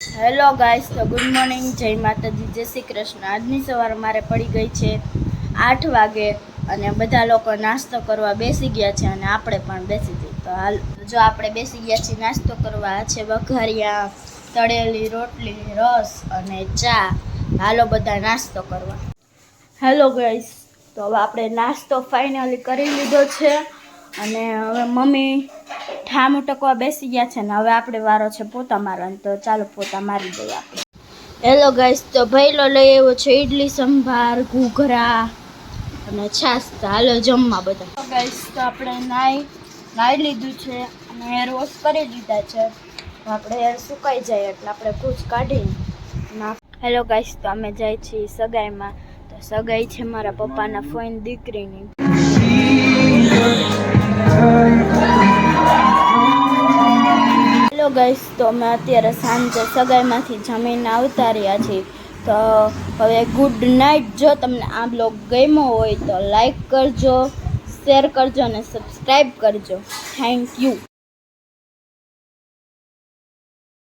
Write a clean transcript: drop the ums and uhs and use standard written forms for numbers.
Hello guys, તો good morning, જય માતાજી, જય શ્રી કૃષ્ણ। આજની સવાર મારે પડી ગઈ છે 8 વાગે અને બધા લોકો નાસ્તો કરવા બેસી ગયા છે અને આપણે પણ બેસી જઈએ। તો હાલ જો આપણે બેસી ગયા છીએ નાસ્તો કરવા। આ છે વઘારિયા, તળેલી રોટલી, રસ અને ચા। હાલો બધા નાસ્તો કરવા। હેલો ગાઈસ, તો હવે આપણે નાસ્તો ફાઇનલી કરી લીધો છે અને હવે મમ્મી ઠામ ટકવા બેસી ગયા છે ને હવે આપણે વારો છે પોતા મારવાનો। તો ચાલો પોતા મારી દઈએ આપણે। હેલો ગાઈસ, તો ભઈલો લઈ આવ્યો છે ઇડલી સંભાર, ઘૂઘરા અને છાશ। તો હાલો જમવા બધા। ગાઈસ, તો આપણે નાઈ લીધું છે અને હેર વોશ કરી લીધા છે। આપણે હેર સુકાઈ જાય એટલે આપણે ભૂજ કાઢી નાખ। હેલો ગાઈસ, તો અમે જાય છીએ સગાઈમાં। તો સગાઈ છે મારા પપ્પાના ફોઈન દીકરીની। હેલો ગાઈસ, તો અમે અત્યારે સાંજે સગાઈમાંથી જમીને આવતા રહ્યા છીએ। તો હવે ગુડ નાઇટ। જો તમને આ બ્લોગ ગમ્યો હોય તો લાઈક કરજો, શેર કરજો અને સબસ્ક્રાઈબ કરજો। Thank you.